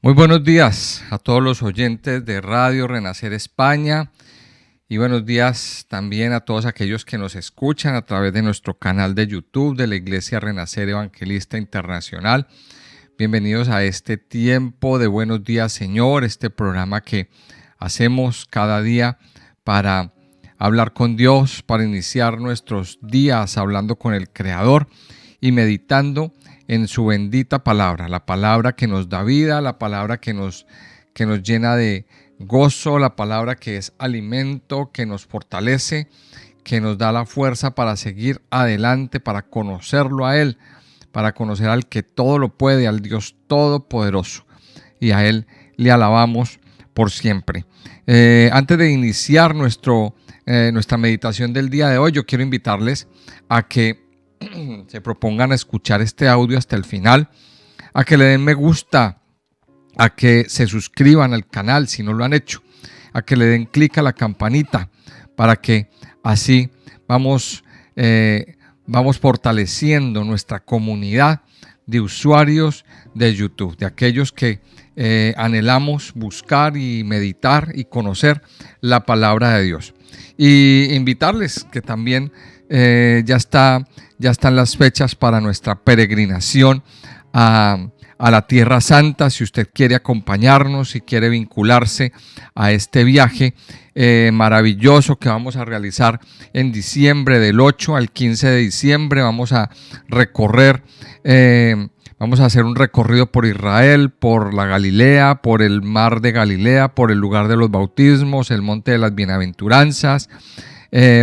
Muy buenos días a todos los oyentes de Radio Renacer España y buenos días también a todos aquellos que nos escuchan a través de nuestro canal de YouTube de la Iglesia Renacer Evangelista Internacional. Bienvenidos a este tiempo de Buenos Días Señor, este programa que hacemos cada día para hablar con Dios, para iniciar nuestros días hablando con el Creador y meditando en su bendita palabra, la palabra que nos da vida, la palabra que nos llena de gozo, la palabra que es alimento, que nos fortalece, que nos da la fuerza para seguir adelante, para conocerlo a Él, para conocer al que todo lo puede, al Dios Todopoderoso. Y a Él le alabamos por siempre. Antes de iniciar nuestra meditación del día de hoy, yo quiero invitarles a que se propongan a escuchar este audio hasta el final, a que le den me gusta, a que se suscriban al canal si no lo han hecho, a que le den clic a la campanita para que así vamos fortaleciendo nuestra comunidad de usuarios de YouTube, de aquellos que anhelamos buscar y meditar y conocer la palabra de Dios. Y invitarles que también ya están las fechas para nuestra peregrinación a la Tierra Santa. Si usted quiere acompañarnos, si quiere vincularse a este viaje maravilloso que vamos a realizar en diciembre, del 8 al 15 de diciembre, vamos a hacer un recorrido por Israel, por la Galilea, por el mar de Galilea, por el lugar de los bautismos, el monte de las bienaventuranzas.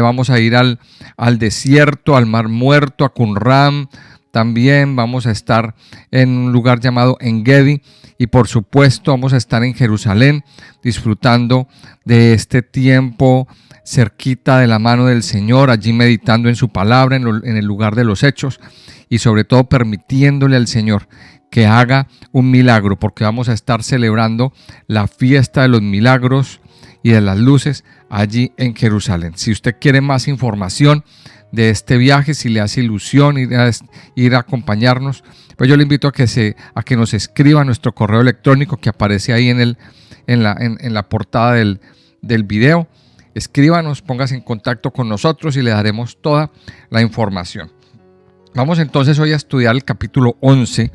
Vamos a ir al desierto, al mar muerto, a Qumran. También vamos a estar en un lugar llamado En-Gedi y por supuesto vamos a estar en Jerusalén disfrutando de este tiempo cerquita de la mano del Señor, allí meditando en su palabra, en el lugar de los hechos y sobre todo permitiéndole al Señor que haga un milagro, porque vamos a estar celebrando la fiesta de los milagros y de las luces allí en Jerusalén. Si usted quiere más información de este viaje, si le hace ilusión ir a acompañarnos, pues yo le invito a que nos escriba a nuestro correo electrónico que aparece ahí en la portada del video. Escríbanos, póngase en contacto con nosotros y le daremos toda la información. Vamos entonces hoy a estudiar el capítulo 11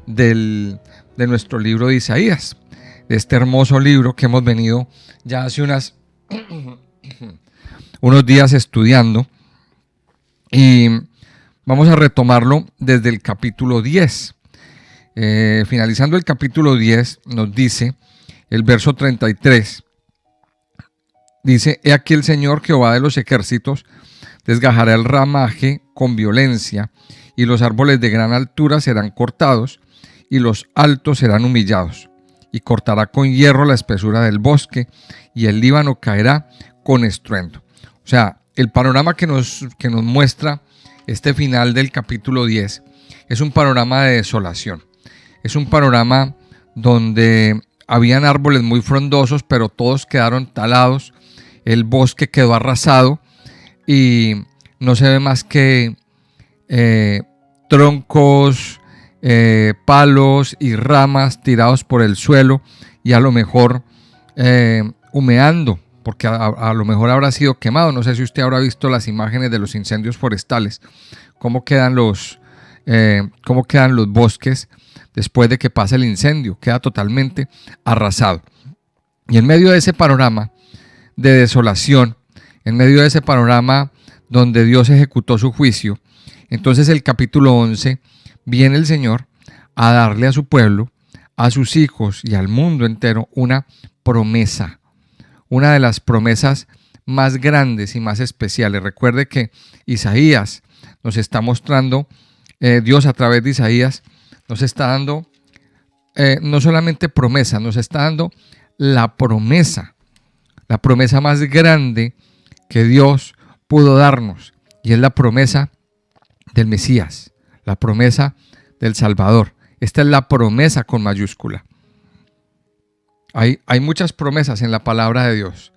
de nuestro libro de Isaías, de este hermoso libro que hemos venido ya hace unos días estudiando, y vamos a retomarlo desde el capítulo 10. Finalizando el capítulo 10 nos dice el verso 33, dice: He aquí el Señor Jehová de los ejércitos desgajará el ramaje con violencia, y los árboles de gran altura serán cortados, y los altos serán humillados. Y cortará con hierro la espesura del bosque, y el Líbano caerá con estruendo. O sea, el panorama que nos muestra este final del capítulo 10 es un panorama de desolación. Es un panorama donde habían árboles muy frondosos, pero todos quedaron talados. El bosque quedó arrasado y no se ve más que troncos, palos y ramas tirados por el suelo y a lo mejor humeando, porque a lo mejor habrá sido quemado. No sé si usted habrá visto las imágenes de los incendios forestales, cómo quedan los bosques después de que pasa el incendio, queda totalmente arrasado. Y en medio de ese panorama de desolación, en medio de ese panorama donde Dios ejecutó su juicio, entonces el capítulo 11 viene el Señor a darle a su pueblo, a sus hijos y al mundo entero una promesa, una de las promesas más grandes y más especiales. Recuerde que Isaías nos está mostrando, Dios a través de Isaías nos está dando no solamente promesa, nos está dando la promesa más grande que Dios pudo darnos, y es la promesa del Mesías, la promesa del Salvador. Esta es la promesa con mayúscula. Hay muchas promesas en la palabra de Dios,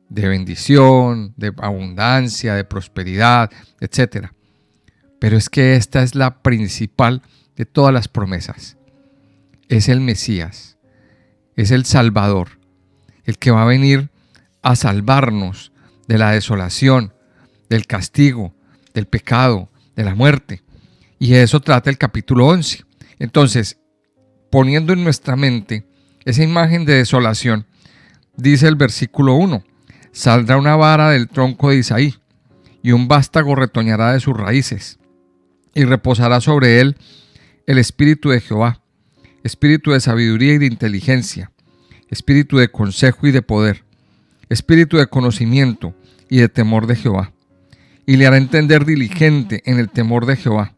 de bendición, de abundancia, de prosperidad, etc. Pero es que esta es la principal de todas las promesas. Es el Mesías. es el Salvador, el que va a venir a salvarnos de la desolación, del castigo, del pecado, de la muerte. Y de eso trata el capítulo 11. Entonces, poniendo en nuestra mente esa imagen de desolación, dice el versículo 1, saldrá una vara del tronco de Isaí, y un vástago retoñará de sus raíces, y reposará sobre él el espíritu de Jehová, espíritu de sabiduría y de inteligencia, espíritu de consejo y de poder, espíritu de conocimiento y de temor de Jehová. Y le hará entender diligente en el temor de Jehová.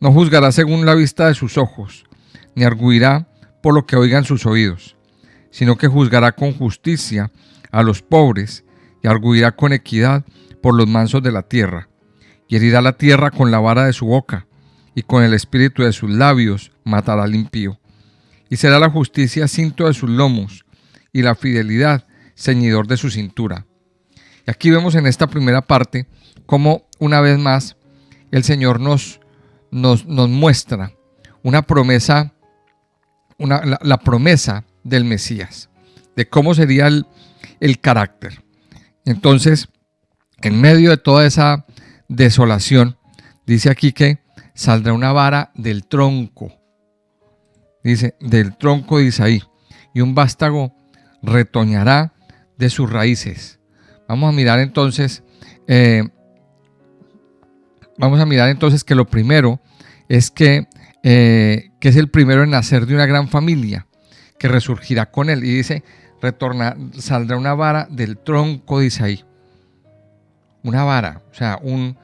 No juzgará según la vista de sus ojos, ni arguirá por lo que oigan sus oídos, sino que juzgará con justicia a los pobres y arguirá con equidad por los mansos de la tierra, y herirá la tierra con la vara de su boca, y con el espíritu de sus labios matará al impío. Y será la justicia cinto de sus lomos, y la fidelidad ceñidor de su cintura. Y aquí vemos en esta primera parte cómo una vez más el Señor nos muestra una promesa, la promesa del Mesías, de cómo sería el carácter. Entonces, en medio de toda esa desolación, dice aquí que saldrá una vara del tronco, dice, del tronco de Isaí, y un vástago retoñará de sus raíces. Vamos a mirar entonces que lo primero es que es el primero en nacer de una gran familia que resurgirá con él. Y dice, saldrá una vara del tronco de Isaí. Una vara, o sea, un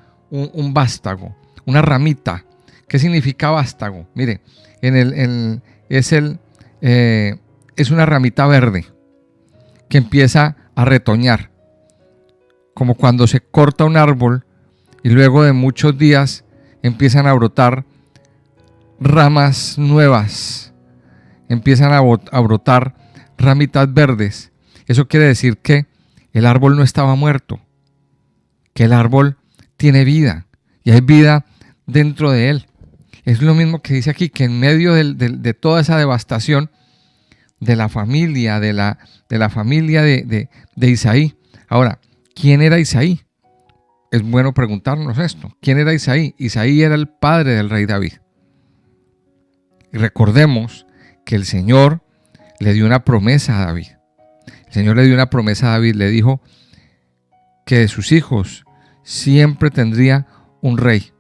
vástago, una ramita. ¿Qué significa vástago? Mire, es una ramita verde que empieza a retoñar, como cuando se corta un árbol y luego de muchos días empiezan a brotar ramas nuevas, empiezan a brotar ramitas verdes. Eso quiere decir que el árbol no estaba muerto, que el árbol tiene vida y hay vida dentro de él. Es lo mismo que dice aquí, que en medio de toda esa devastación de la familia, de la familia de Isaí. Ahora, ¿quién era Isaí? Es bueno preguntarnos esto. ¿Quién era Isaí? Isaí era el padre del rey David. Y recordemos que el Señor le dio una promesa a David. El Señor le dio una promesa a David. Le dijo que de sus hijos siempre tendría un rey.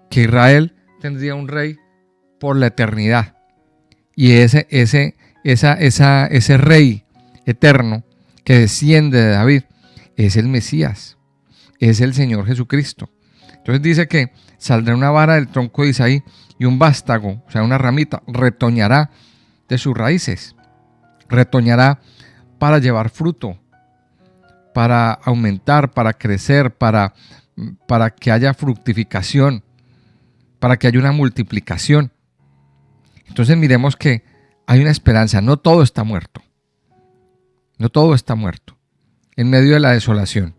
Que Israel tendría un rey por la eternidad. Y ese rey eterno que desciende de David es el Mesías, es el Señor Jesucristo. Entonces dice que saldrá una vara del tronco de Isaí y un vástago, o sea, una ramita, retoñará de sus raíces. Retoñará para llevar fruto, para aumentar, para crecer, para que haya fructificación, para que haya una multiplicación. Entonces miremos que hay una esperanza. No todo está muerto. No todo está muerto. En medio de la desolación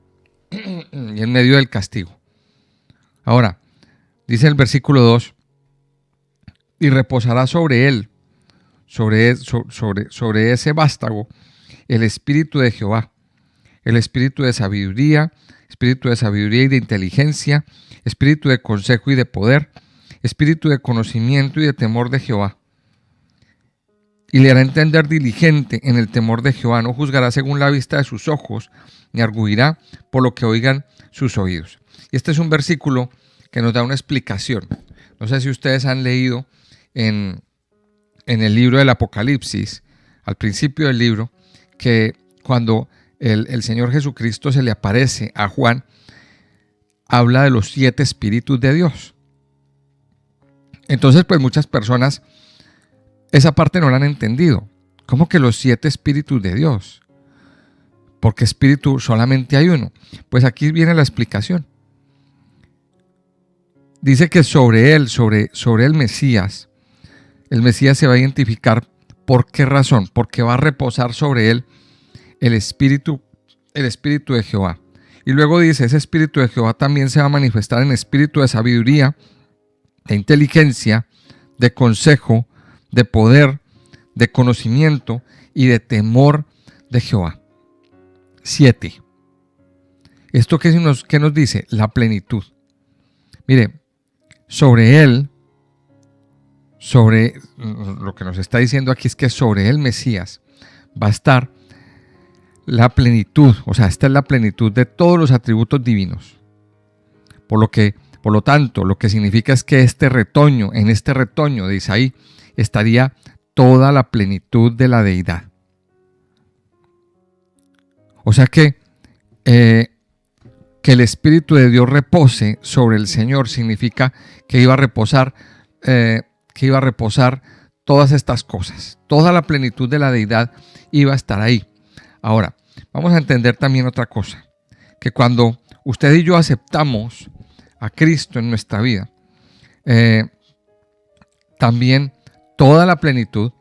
y en medio del castigo. Ahora, dice el versículo 2, y reposará sobre él, sobre ese vástago, el espíritu de Jehová, el espíritu de sabiduría y de inteligencia, espíritu de consejo y de poder, espíritu de conocimiento y de temor de Jehová. Y le hará entender diligente en el temor de Jehová. No juzgará según la vista de sus ojos, ni arguirá por lo que oigan sus oídos. Y este es un versículo que nos da una explicación. No sé si ustedes han leído en el libro del Apocalipsis, al principio del libro, que cuando el Señor Jesucristo se le aparece a Juan, habla de los 7 espíritus de Dios. Entonces, pues muchas personas esa parte no la han entendido. ¿Cómo que los 7 espíritus de Dios? Porque espíritu solamente hay uno. Pues aquí viene la explicación. Dice que sobre él, sobre el Mesías se va a identificar. ¿Por qué razón? Porque va a reposar sobre él el espíritu de Jehová. Y luego dice, ese espíritu de Jehová también se va a manifestar en espíritu de sabiduría, de inteligencia, de consejo, de poder, de conocimiento y de temor de Jehová. 7. ¿Esto qué nos dice? La plenitud. Mire, sobre lo que nos está diciendo aquí es que sobre el Mesías va a estar la plenitud, o sea, esta es la plenitud de todos los atributos divinos. Por lo tanto, lo que significa es que en este retoño de Isaí estaría toda la plenitud de la deidad. O sea que el Espíritu de Dios repose sobre el Señor significa que iba a reposar todas estas cosas. Toda la plenitud de la deidad iba a estar ahí. Ahora, vamos a entender también otra cosa, que cuando usted y yo aceptamos a Cristo en nuestra vida, también toda la plenitud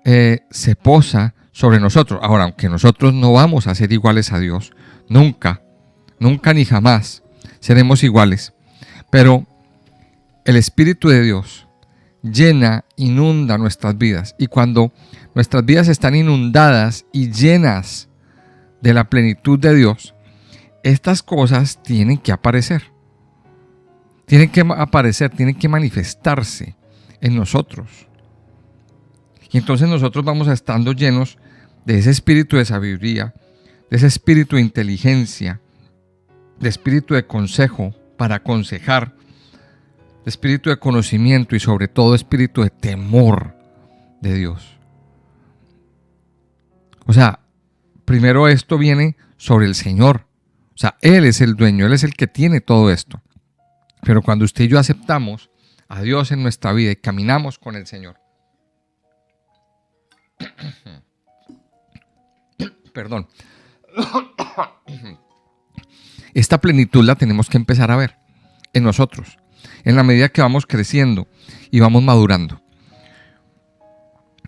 se posa sobre nosotros. Ahora, aunque nosotros no vamos a ser iguales a Dios, nunca ni jamás seremos iguales, pero el Espíritu de Dios inunda nuestras vidas, y cuando nuestras vidas están inundadas y llenas de la plenitud de Dios, estas cosas tienen que aparecer. Tienen que manifestarse en nosotros. Y entonces nosotros vamos estando llenos de ese espíritu de sabiduría, de ese espíritu de inteligencia, de espíritu de consejo para aconsejar, de espíritu de conocimiento y sobre todo espíritu de temor de Dios. O sea, primero esto viene sobre el Señor. O sea, Él es el dueño, Él es el que tiene todo esto. Pero cuando usted y yo aceptamos a Dios en nuestra vida y caminamos con el Señor, perdón, esta plenitud la tenemos que empezar a ver en nosotros, en la medida que vamos creciendo y vamos madurando.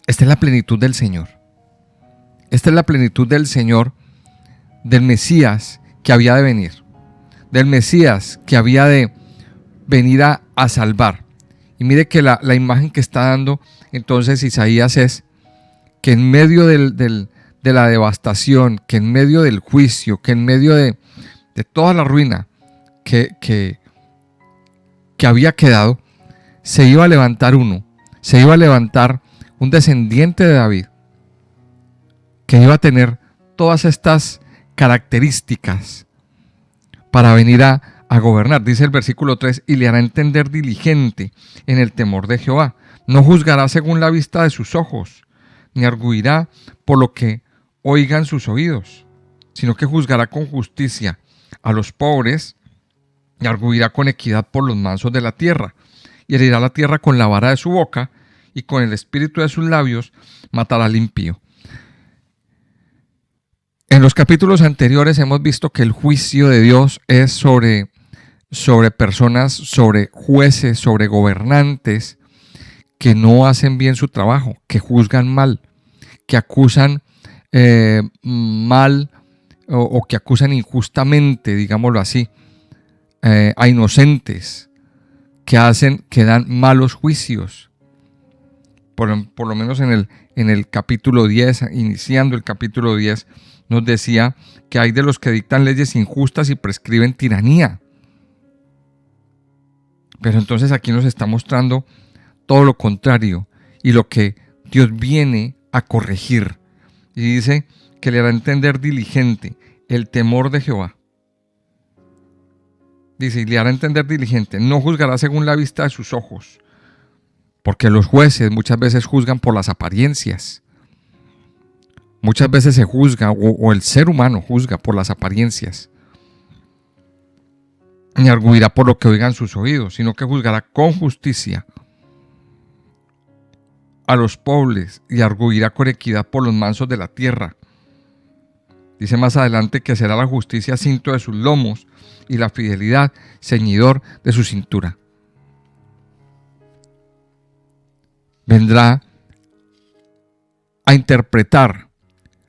Esta es la plenitud del Señor. Esta es la plenitud del Señor, del Mesías que había de venir, del Mesías que había de venir a salvar. Y mire que la imagen que está dando entonces Isaías es que en medio de la devastación, que en medio del juicio, que en medio de toda la ruina que había quedado, se iba a levantar un descendiente de David, que iba a tener todas estas características para venir a gobernar. Dice el versículo 3, y le hará entender diligente en el temor de Jehová. No juzgará según la vista de sus ojos, ni arguirá por lo que oigan sus oídos, sino que juzgará con justicia a los pobres y arguirá con equidad por los mansos de la tierra. Y herirá la tierra con la vara de su boca, y con el espíritu de sus labios matará al impío. En los capítulos anteriores hemos visto que el juicio de Dios es sobre personas, sobre jueces, sobre gobernantes que no hacen bien su trabajo, que juzgan mal, que acusan mal o que acusan injustamente, digámoslo así, a inocentes, que dan malos juicios. Por lo menos en el capítulo 10, iniciando el capítulo 10, nos decía que hay de los que dictan leyes injustas y prescriben tiranía. Pero entonces aquí nos está mostrando todo lo contrario y lo que Dios viene a corregir. Y dice que le hará entender diligente el temor de Jehová. Dice, y le hará entender diligente, no juzgará según la vista de sus ojos, porque los jueces muchas veces juzgan por las apariencias. Muchas veces se juzga, o el ser humano juzga por las apariencias. Ni arguirá por lo que oigan sus oídos, sino que juzgará con justicia a los pobres y arguirá con equidad por los mansos de la tierra. Dice más adelante que será la justicia cinto de sus lomos y la fidelidad ceñidor de su cintura. Vendrá a interpretar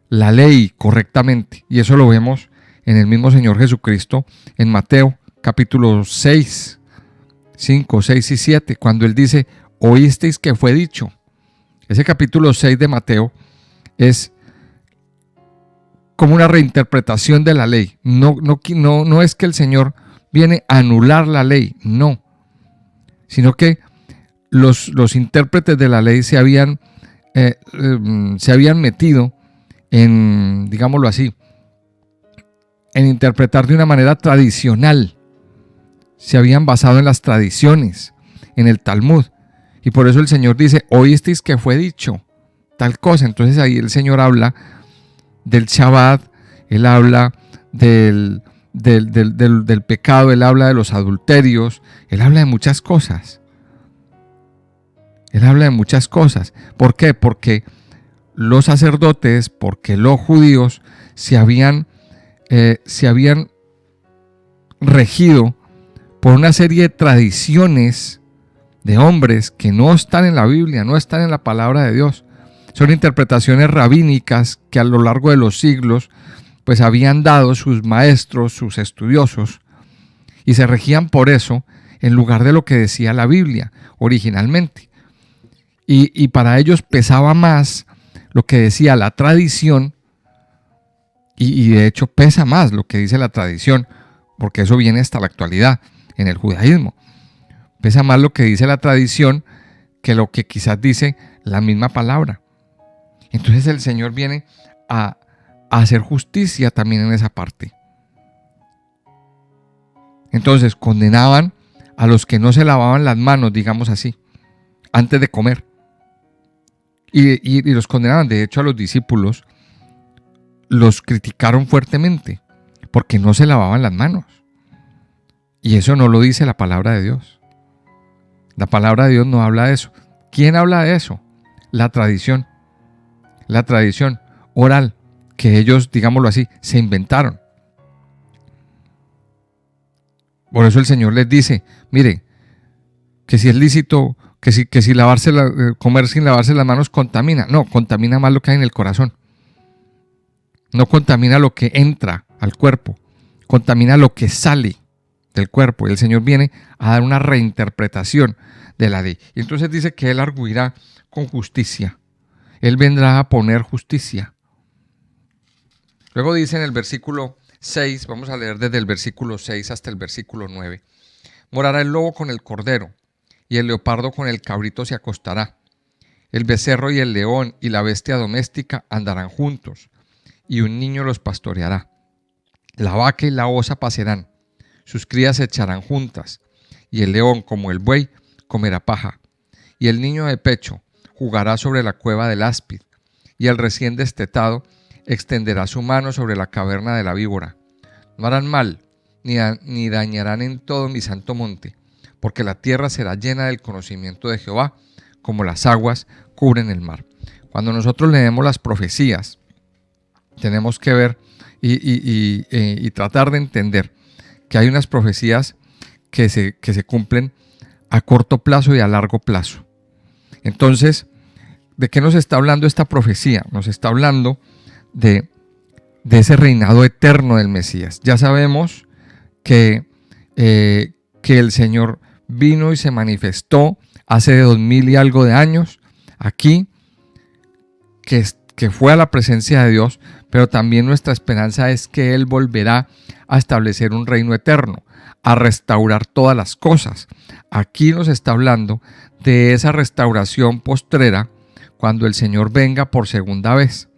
la ley correctamente, y eso lo vemos en el mismo Señor Jesucristo en Mateo capítulo 6, 5, 6 y 7, cuando Él dice, oísteis que fue dicho, Ese capítulo 6 de Mateo es como una reinterpretación de la ley. No es que el Señor viene a anular la ley, no, sino que los intérpretes de la ley se habían metido en, digámoslo así, en interpretar de una manera tradicional. Se habían basado en las tradiciones, en el Talmud. Y por eso el Señor dice, oísteis que fue dicho tal cosa. Entonces ahí el Señor habla del Shabbat, Él habla del pecado, Él habla de los adulterios, Él habla de muchas cosas. Él habla de muchas cosas. ¿Por qué? Porque los sacerdotes, porque los judíos se habían regido por una serie de tradiciones de hombres que no están en la Biblia, no están en la palabra de Dios. Son interpretaciones rabínicas que a lo largo de los siglos pues habían dado sus maestros, sus estudiosos, y se regían por eso en lugar de lo que decía la Biblia originalmente. Y para ellos pesaba más lo que decía la tradición, y de hecho pesa más lo que dice la tradición, porque eso viene hasta la actualidad en el judaísmo. Pesa más lo que dice la tradición que lo que quizás dice la misma palabra. Entonces el Señor viene a hacer justicia también en esa parte. Entonces condenaban a los que no se lavaban las manos, digamos así, antes de comer. Y los condenaban. De hecho, a los discípulos los criticaron fuertemente porque no se lavaban las manos. Y eso no lo dice la palabra de Dios. La palabra de Dios no habla de eso. ¿Quién habla de eso? La tradición. La tradición oral que ellos, digámoslo así, se inventaron. Por eso el Señor les dice, mire, que si es lícito, que si comer sin lavarse las manos contamina. No, contamina más lo que hay en el corazón. No contamina lo que entra al cuerpo, contamina lo que sale del cuerpo. Y el Señor viene a dar una reinterpretación de la ley. Y entonces dice que Él arguirá con justicia. Él vendrá a poner justicia. Luego dice en el versículo 6, vamos a leer desde el versículo 6 hasta el versículo 9. Morará el lobo con el cordero, y el leopardo con el cabrito se acostará. El becerro y el león y la bestia doméstica andarán juntos, y un niño los pastoreará. La vaca y la osa pasarán, sus crías se echarán juntas, y el león como el buey comerá paja. Y el niño de pecho jugará sobre la cueva del áspid, y el recién destetado extenderá su mano sobre la caverna de la víbora. No harán mal, ni dañarán en todo mi santo monte, porque la tierra será llena del conocimiento de Jehová, como las aguas cubren el mar. Cuando nosotros leemos las profecías, tenemos que ver y tratar de entender que hay unas profecías que se cumplen a corto plazo y a largo plazo. Entonces, ¿de qué nos está hablando esta profecía? Nos está hablando de ese reinado eterno del Mesías. Ya sabemos que el Señor vino y se manifestó hace 2000 y algo de años aquí, que fue a la presencia de Dios, pero también nuestra esperanza es que Él volverá a establecer un reino eterno, a restaurar todas las cosas. Aquí nos está hablando de esa restauración postrera cuando el Señor venga por segunda vez.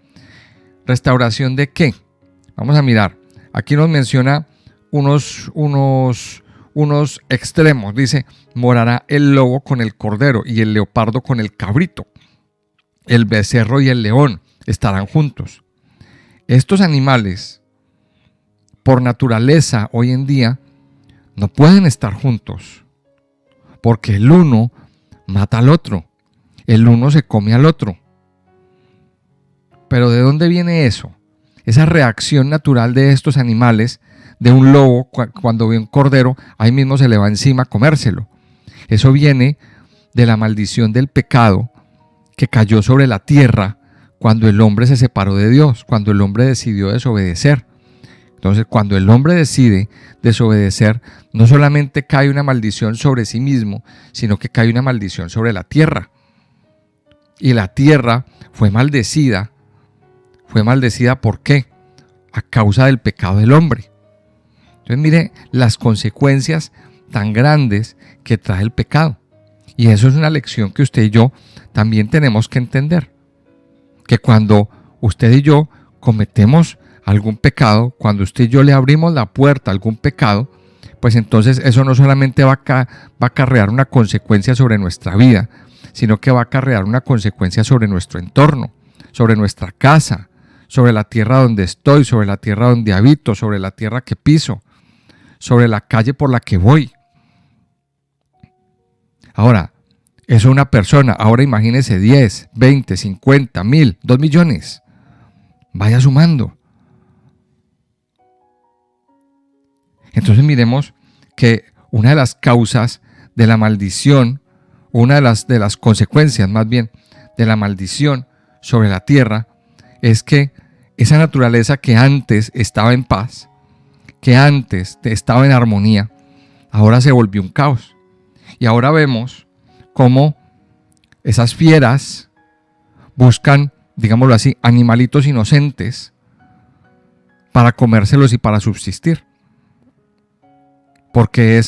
¿Restauración de qué? Vamos a mirar. Aquí nos menciona unos extremos. Dice, morará el lobo con el cordero y el leopardo con el cabrito. El becerro y el león estarán juntos. Estos animales, por naturaleza, hoy en día, no pueden estar juntos, porque el uno mata al otro, el uno se come al otro. Pero ¿de dónde viene eso? Esa reacción natural de estos animales, de un lobo, cuando ve un cordero, ahí mismo se le va encima a comérselo. Eso viene de la maldición del pecado que cayó sobre la tierra cuando el hombre se separó de Dios, cuando el hombre decidió desobedecer. Entonces, cuando el hombre decide desobedecer, no solamente cae una maldición sobre sí mismo, sino que cae una maldición sobre la tierra. Y la tierra fue maldecida. Fue maldecida, ¿por qué? A causa del pecado del hombre. Entonces mire las consecuencias tan grandes que trae el pecado. Y eso es una lección que usted y yo también tenemos que entender. Que cuando usted y yo cometemos algún pecado, cuando usted y yo le abrimos la puerta a algún pecado, pues entonces eso no solamente va a acarrear una consecuencia sobre nuestra vida, sino que va a acarrear una consecuencia sobre nuestro entorno, sobre nuestra casa, sobre la tierra donde estoy, sobre la tierra donde habito, sobre la tierra que piso, sobre la calle por la que voy. Ahora, eso es una persona. Ahora imagínese 10, 20, 50, 1000, 2 millones. Vaya sumando. Entonces miremos que una de las causas de la maldición, una de las consecuencias más bien de la maldición sobre la tierra, es que esa naturaleza que antes estaba en paz, que antes estaba en armonía, ahora se volvió un caos. Y ahora vemos cómo esas fieras buscan, digámoslo así, animalitos inocentes para comérselos y para subsistir. Porque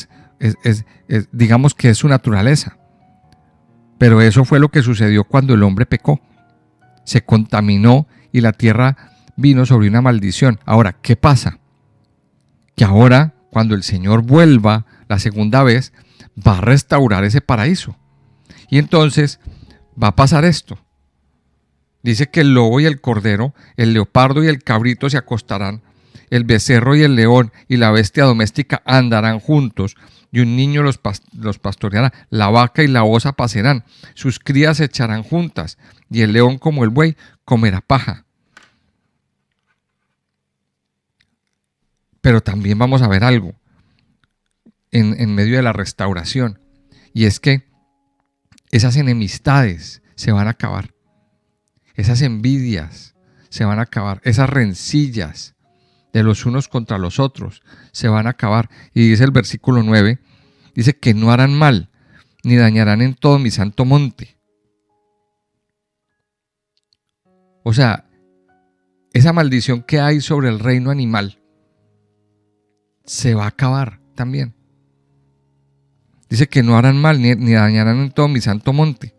digamos que es su naturaleza. Pero eso fue lo que sucedió cuando el hombre pecó. Se contaminó y la tierra vino sobre una maldición. Ahora, ¿qué pasa? Que ahora, cuando el Señor vuelva la segunda vez, va a restaurar ese paraíso. Y entonces va a pasar esto. Dice que el lobo y el cordero, el leopardo y el cabrito se acostarán, el becerro y el león y la bestia doméstica andarán juntos, y un niño los pastoreará, la vaca y la osa pasarán, sus crías se echarán juntas, y el león como el buey comerá paja. Pero también vamos a ver algo en medio de la restauración, y es que esas enemistades se van a acabar, esas envidias se van a acabar, esas rencillas de los unos contra los otros se van a acabar. Y dice el versículo 9, dice que no harán mal, ni dañarán en todo mi santo monte. O sea, esa maldición que hay sobre el reino animal se va a acabar también. Dice que no harán mal, ni dañarán en todo mi santo monte,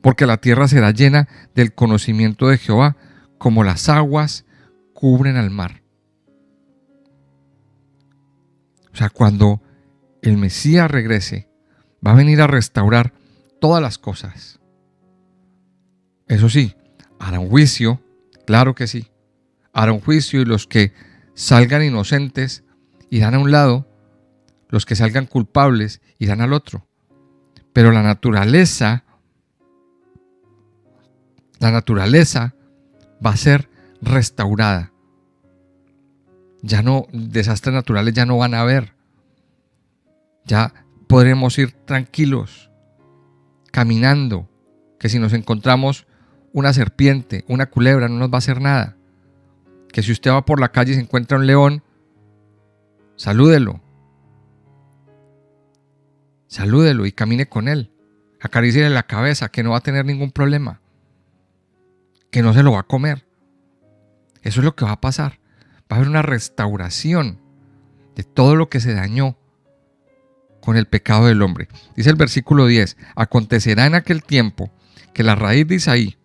porque la tierra será llena del conocimiento de Jehová, como las aguas cubren al mar. O sea, cuando el Mesías regrese, va a venir a restaurar todas las cosas. Eso sí, hará un juicio, claro que sí. Hará un juicio y los que salgan inocentes irán a un lado, los que salgan culpables irán al otro. Pero la naturaleza va a ser restaurada. Ya no, desastres naturales ya no van a haber. Ya podremos ir tranquilos, caminando, que si nos encontramos una serpiente, una culebra, no nos va a hacer nada. Que si usted va por la calle y se encuentra un león, salúdelo y camine con él. Acaríciele la cabeza, que no va a tener ningún problema, que no se lo va a comer. Eso es lo que va a pasar. Va a haber una restauración de todo lo que se dañó con el pecado del hombre. Dice el versículo 10, acontecerá en aquel tiempo que la raíz de Isaí,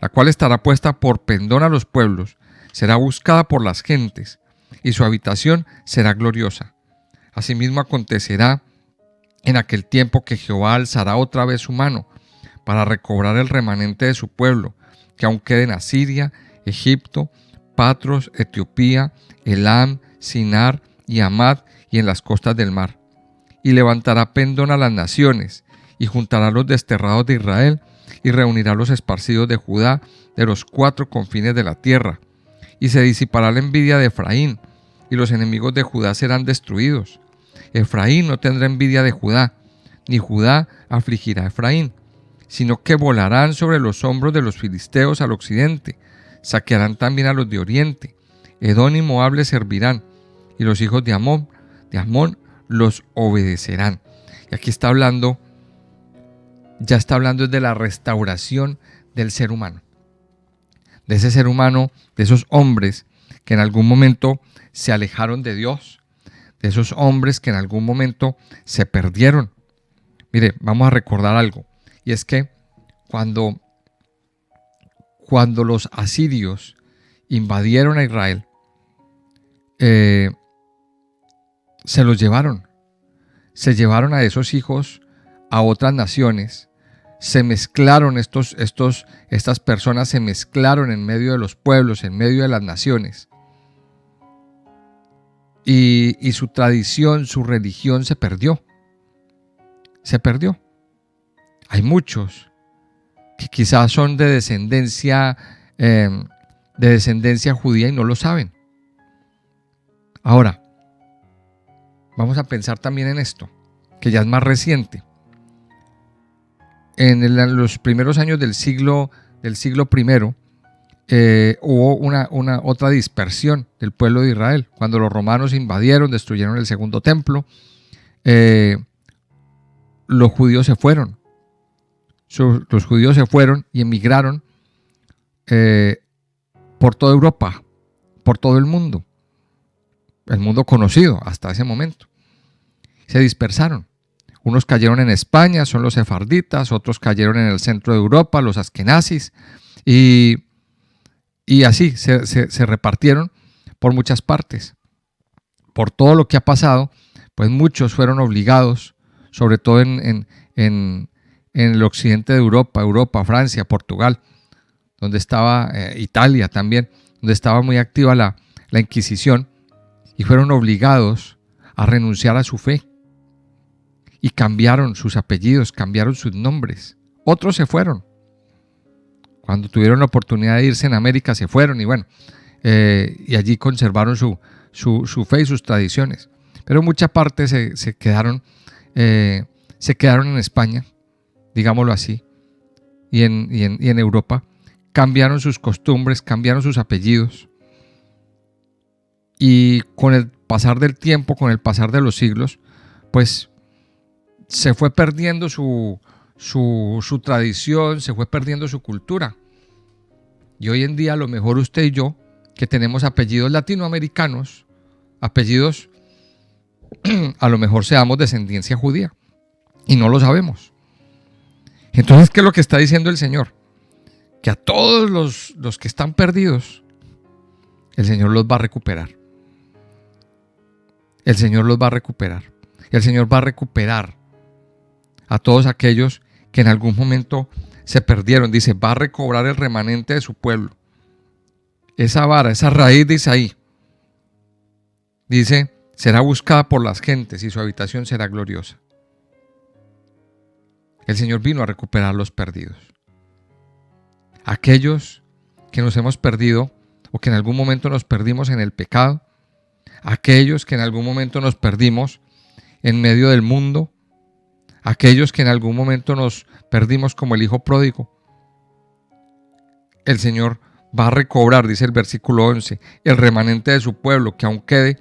la cual estará puesta por pendón a los pueblos, será buscada por las gentes, y su habitación será gloriosa. Asimismo acontecerá en aquel tiempo que Jehová alzará otra vez su mano para recobrar el remanente de su pueblo, que aún quede en Asiria, Egipto, Patros, Etiopía, Elam, Sinar y Amad, y en las costas del mar. Y levantará pendón a las naciones, y juntará los desterrados de Israel, y reunirá los esparcidos de Judá de los 4 confines de la tierra. Y se disipará la envidia de Efraín, y los enemigos de Judá serán destruidos. Efraín no tendrá envidia de Judá, ni Judá afligirá a Efraín, sino que volarán sobre los hombros de los filisteos al occidente, saquearán también a los de oriente. Edom y Moab les servirán, y los hijos de Amón los obedecerán. Y aquí está hablando ya está hablando de la restauración del ser humano. De ese ser humano, de esos hombres que en algún momento se alejaron de Dios, de esos hombres que en algún momento se perdieron. Mire, vamos a recordar algo, y es que cuando los asirios invadieron a Israel, se los llevaron. Se llevaron a esos hijos a otras naciones. Se mezclaron estas personas se mezclaron en medio de los pueblos, en medio de las naciones. Y su tradición, su religión se perdió. Se perdió. Hay muchos que quizás son de descendencia judía y no lo saben. Ahora, vamos a pensar también en esto, que ya es más reciente. En los primeros años del siglo I, hubo una otra dispersión del pueblo de Israel. Cuando los romanos invadieron, destruyeron el segundo templo, los judíos se fueron. Los judíos se fueron y emigraron por toda Europa, por todo el mundo conocido hasta ese momento. Se dispersaron. Unos cayeron en España, son los sefarditas, otros cayeron en el centro de Europa, los askenazis, y así se repartieron por muchas partes. Por todo lo que ha pasado, pues muchos fueron obligados, sobre todo en el occidente de Europa, Francia, Portugal, donde estaba Italia también, donde estaba muy activa la Inquisición, y fueron obligados a renunciar a su fe. Y cambiaron sus apellidos, cambiaron sus nombres. Otros se fueron. Cuando tuvieron la oportunidad de irse en América, se fueron y bueno, y allí conservaron su fe y sus tradiciones. Pero mucha parte se quedaron en España, digámoslo así, y en Europa. Cambiaron sus costumbres, cambiaron sus apellidos. Y con el pasar del tiempo, con el pasar de los siglos, pues se fue perdiendo su tradición, se fue perdiendo su cultura. Y hoy en día a lo mejor usted y yo, que tenemos apellidos latinoamericanos, apellidos, a lo mejor seamos descendencia judía y no lo sabemos. Entonces, ¿qué es lo que está diciendo el Señor? Que a todos los que están perdidos, el Señor los va a recuperar. El Señor los va a recuperar. El Señor va a recuperar a todos aquellos que en algún momento se perdieron. Dice, va a recobrar el remanente de su pueblo. Esa vara, esa raíz de Isaí. Dice, será buscada por las gentes y su habitación será gloriosa. El Señor vino a recuperar a los perdidos. Aquellos que nos hemos perdido o que en algún momento nos perdimos en el pecado. Aquellos que en algún momento nos perdimos en medio del mundo. Aquellos que en algún momento nos perdimos como el hijo pródigo. El Señor va a recobrar, dice el versículo 11, el remanente de su pueblo que aún quede.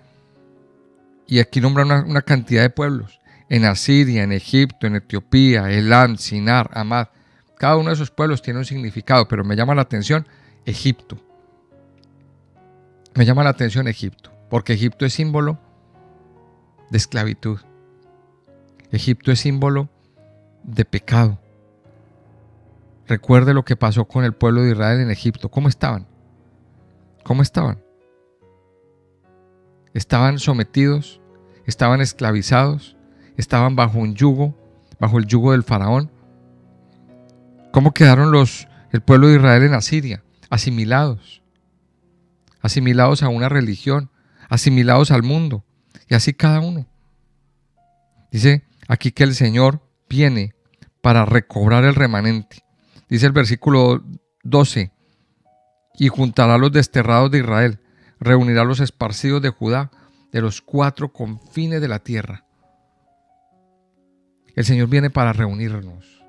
Y aquí nombra una cantidad de pueblos. En Asiria, en Egipto, en Etiopía, Elam, Sinar, Amad. Cada uno de esos pueblos tiene un significado, pero me llama la atención Egipto. Me llama la atención Egipto, porque Egipto es símbolo de esclavitud. Egipto es símbolo de pecado. Recuerde lo que pasó con el pueblo de Israel en Egipto. ¿Cómo estaban? ¿Cómo estaban? Estaban sometidos, estaban esclavizados, estaban bajo un yugo, bajo el yugo del faraón. ¿Cómo quedaron el pueblo de Israel en Asiria? Asimilados a una religión, asimilados al mundo, y así cada uno. Dice aquí que el Señor viene para recobrar el remanente. Dice el versículo 12, y juntará a los desterrados de Israel, reunirá a los esparcidos de Judá, de los 4 confines de la tierra. El Señor viene para reunirnos.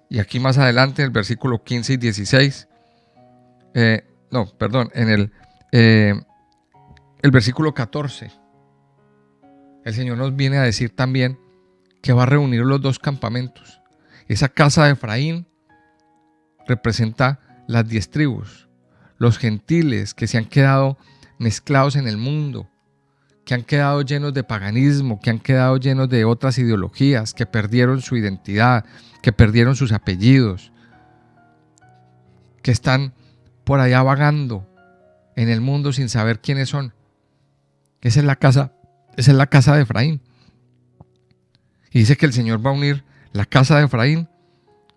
Y aquí más adelante, en el versículo 15 y 16, en el versículo 14, el Señor nos viene a decir también que va a reunir los dos campamentos. Esa casa de Efraín representa las 10 tribus, los gentiles que se han quedado mezclados en el mundo, que han quedado llenos de paganismo, que han quedado llenos de otras ideologías, que perdieron su identidad, que perdieron sus apellidos, que están por allá vagando en el mundo sin saber quiénes son. Esa es la casa de Efraín. Y dice que el Señor va a unir la casa de Efraín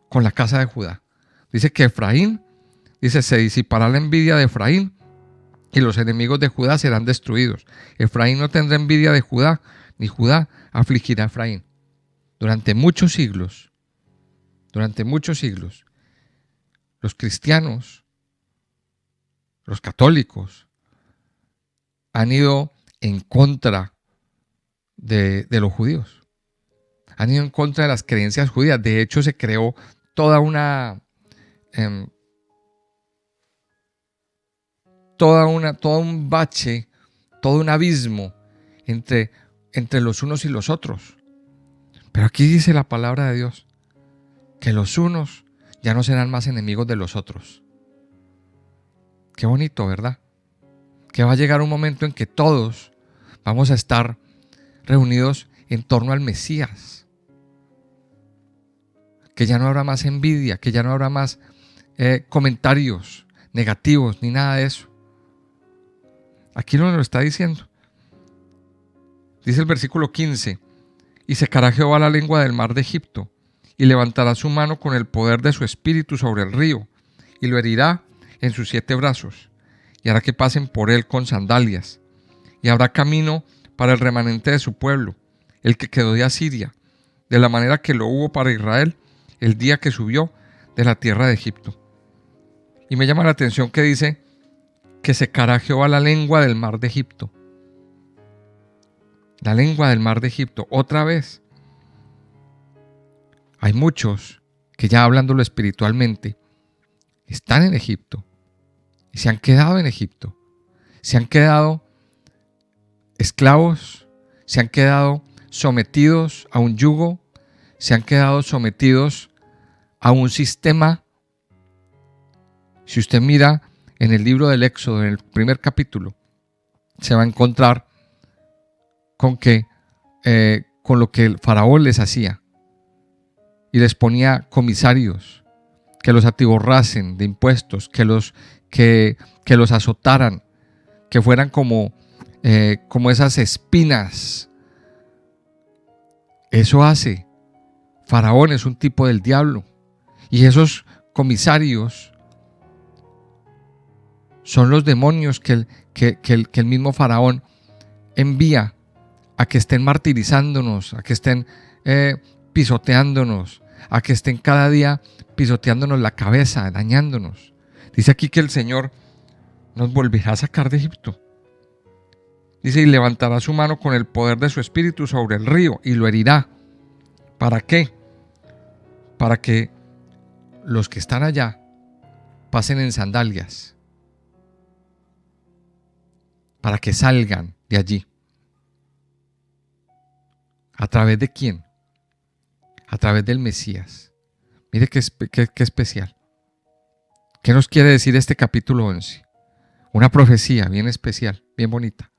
con la casa de Judá. Dice que Efraín, se disipará la envidia de Efraín y los enemigos de Judá serán destruidos. Efraín no tendrá envidia de Judá, ni Judá afligirá a Efraín. Durante muchos siglos, los cristianos, los católicos, han ido en contra de los judíos. Han ido en contra de las creencias judías. De hecho, se creó todo un bache, todo un abismo entre los unos y los otros. Pero aquí dice la palabra de Dios que los unos ya no serán más enemigos de los otros. Qué bonito, ¿verdad? Que va a llegar un momento en que todos vamos a estar reunidos en torno al Mesías. Que ya no habrá más envidia, que ya no habrá más comentarios negativos, ni nada de eso. Aquí no lo está diciendo. Dice el versículo 15: y secará Jehová la lengua del mar de Egipto, y levantará su mano con el poder de su espíritu sobre el río, y lo herirá en sus 7 brazos, y hará que pasen por él con sandalias, y habrá camino para el remanente de su pueblo, el que quedó de Asiria, de la manera que lo hubo para Israel el día que subió de la tierra de Egipto. Y me llama la atención que dice que secará Jehová la lengua del mar de Egipto. La lengua del mar de Egipto, otra vez. Hay muchos que, ya hablándolo espiritualmente, están en Egipto y se han quedado en Egipto. Se han quedado esclavos, se han quedado sometidos a un yugo, se han quedado sometidos a un sistema. Si usted mira en el libro del Éxodo, en el primer capítulo, se va a encontrar con lo que el faraón les hacía, y les ponía comisarios que los atiborrasen de impuestos, que los azotaran, que fueran como esas espinas. Eso hace. Faraón es un tipo del diablo, y esos comisarios son los demonios que el mismo Faraón envía a que estén martirizándonos, a que estén pisoteándonos, a que estén cada día pisoteándonos la cabeza, dañándonos. Dice aquí que el Señor nos volverá a sacar de Egipto. Dice: y levantará su mano con el poder de su espíritu sobre el río y lo herirá. ¿Para qué? Para que los que están allá pasen en sandalias, para que salgan de allí. ¿A través de quién? A través del Mesías. Mire qué especial. ¿Qué nos quiere decir este capítulo 11? Una profecía bien especial, bien bonita,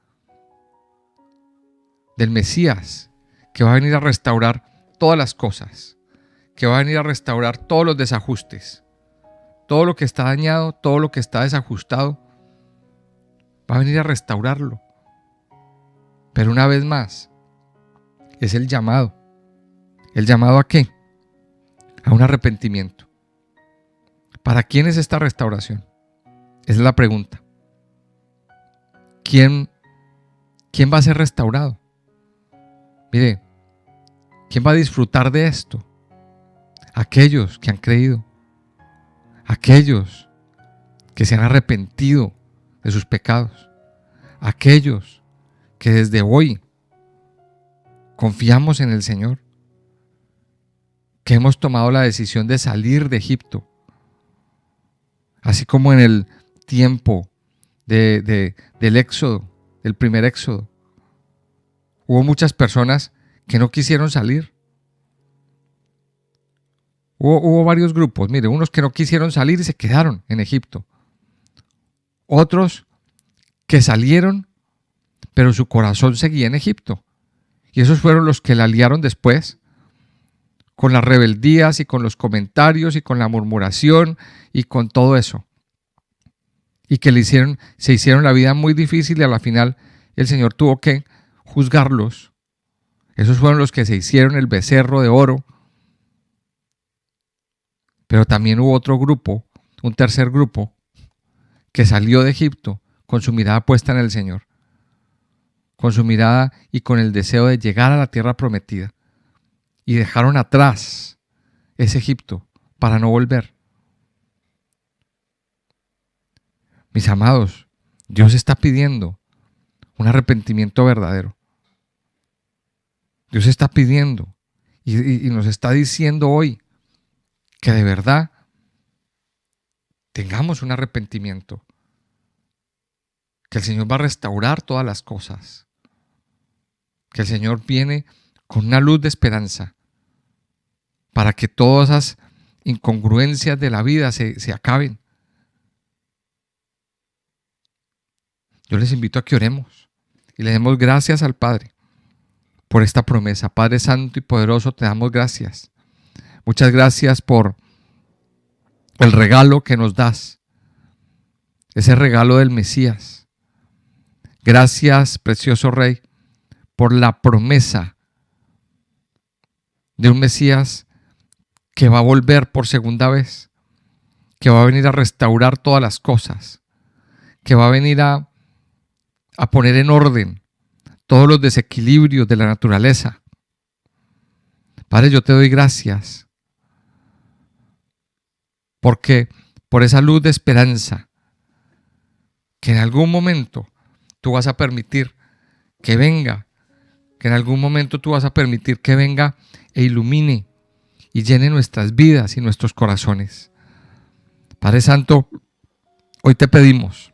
del Mesías, que va a venir a restaurar todas las cosas, que va a venir a restaurar todos los desajustes, todo lo que está dañado, todo lo que está desajustado, va a venir a restaurarlo. Pero una vez más, es el llamado. ¿El llamado a qué? A un arrepentimiento. ¿Para quién es esta restauración? Esa es la pregunta. ¿Quién va a ser restaurado? Mire, ¿quién va a disfrutar de esto? Aquellos que han creído, aquellos que se han arrepentido de sus pecados, aquellos que desde hoy confiamos en el Señor, que hemos tomado la decisión de salir de Egipto, así como en el tiempo del Éxodo, del primer Éxodo. Hubo muchas personas que no quisieron salir. Hubo varios grupos. Mire, unos que no quisieron salir y se quedaron en Egipto. Otros que salieron, pero su corazón seguía en Egipto. Y esos fueron los que la liaron después, con las rebeldías y con los comentarios y con la murmuración y con todo eso. Y que se hicieron la vida muy difícil y a la final el Señor tuvo que juzgarlos. Esos fueron los que se hicieron el becerro de oro. Pero también hubo otro grupo, un tercer grupo, que salió de Egipto con su mirada puesta en el Señor, con su mirada y con el deseo de llegar a la tierra prometida. Y dejaron atrás ese Egipto para no volver. Mis amados, Dios está pidiendo un arrepentimiento verdadero. Dios está pidiendo y nos está diciendo hoy que de verdad tengamos un arrepentimiento. Que el Señor va a restaurar todas las cosas. Que el Señor viene con una luz de esperanza para que todas esas incongruencias de la vida se acaben. Yo les invito a que oremos y le demos gracias al Padre por esta promesa. Padre Santo y Poderoso, te damos gracias. Muchas gracias por el regalo que nos das, ese regalo del Mesías. Gracias, precioso Rey, por la promesa de un Mesías que va a volver por segunda vez, que va a venir a restaurar todas las cosas, que va a venir a poner en orden todos los desequilibrios de la naturaleza. Padre, yo te doy gracias porque por esa luz de esperanza que en algún momento tú vas a permitir que venga, que en algún momento tú vas a permitir que venga e ilumine y llene nuestras vidas y nuestros corazones. Padre Santo, hoy te pedimos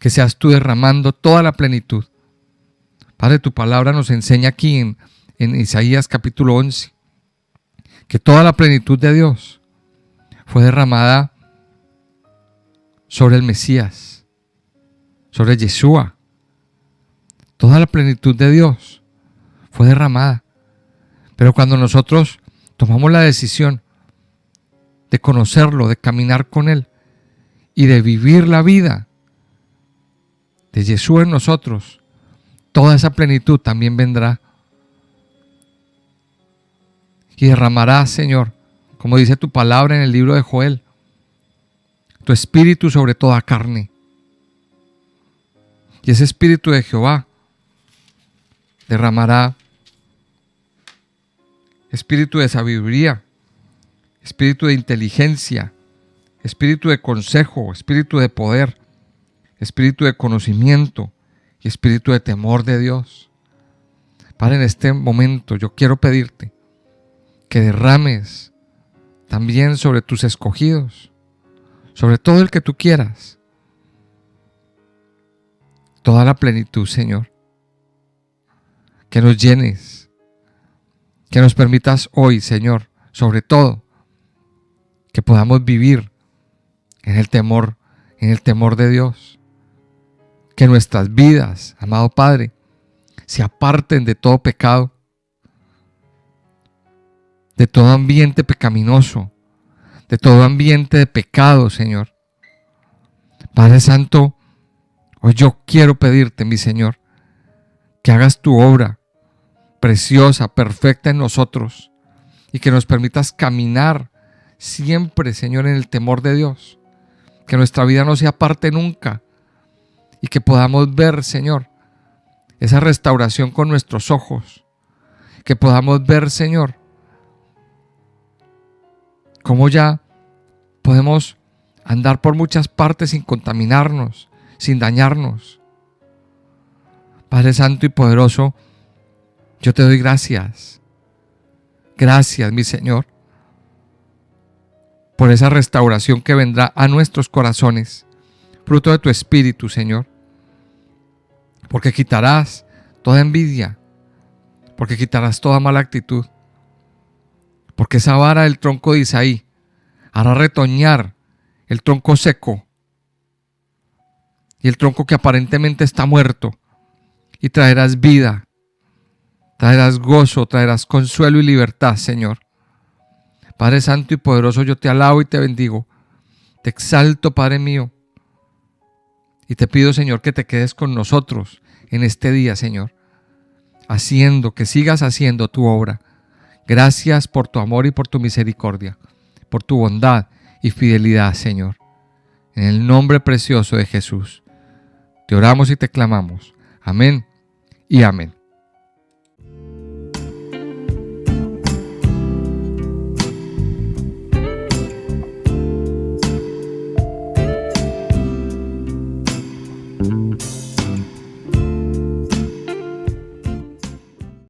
que seas tú derramando toda la plenitud. Padre, tu palabra nos enseña aquí en Isaías capítulo 11 que toda la plenitud de Dios fue derramada sobre el Mesías, sobre Yeshua. Toda la plenitud de Dios fue derramada. Pero cuando nosotros tomamos la decisión de conocerlo, de caminar con Él y de vivir la vida de Yeshua en nosotros, toda esa plenitud también vendrá y derramará, Señor, como dice tu palabra en el libro de Joel, tu espíritu sobre toda carne. Y ese espíritu de Jehová derramará espíritu de sabiduría, espíritu de inteligencia, espíritu de consejo, espíritu de poder, espíritu de conocimiento y espíritu de temor de Dios. Padre, en este momento yo quiero pedirte que derrames también sobre tus escogidos, sobre todo el que tú quieras, toda la plenitud, Señor. Que nos llenes, que nos permitas hoy, Señor, sobre todo, que podamos vivir en el temor de Dios. Que nuestras vidas, amado Padre, se aparten de todo pecado, de todo ambiente pecaminoso, de todo ambiente de pecado, Señor. Padre Santo, hoy yo quiero pedirte, mi Señor, que hagas tu obra preciosa, perfecta en nosotros y que nos permitas caminar siempre, Señor, en el temor de Dios. Que nuestra vida no se aparte nunca y que podamos ver, Señor, esa restauración con nuestros ojos. Que podamos ver, Señor, cómo ya podemos andar por muchas partes sin contaminarnos, sin dañarnos. Padre Santo y Poderoso, yo te doy gracias. Gracias, mi Señor, por esa restauración que vendrá a nuestros corazones, fruto de tu Espíritu, Señor. Porque quitarás toda envidia, porque quitarás toda mala actitud, porque porque esa vara del tronco de Isaí hará retoñar el tronco seco y el tronco que aparentemente está muerto, y traerás vida, traerás gozo, traerás consuelo y libertad, Señor. Padre Santo y poderoso, yo te alabo y te bendigo. Te exalto, Padre mío. Y te pido, Señor, que te quedes con nosotros en este día, Señor. Que sigas haciendo tu obra. Gracias por tu amor y por tu misericordia, por tu bondad y fidelidad, Señor. En el nombre precioso de Jesús, te oramos y te clamamos. Amén y amén.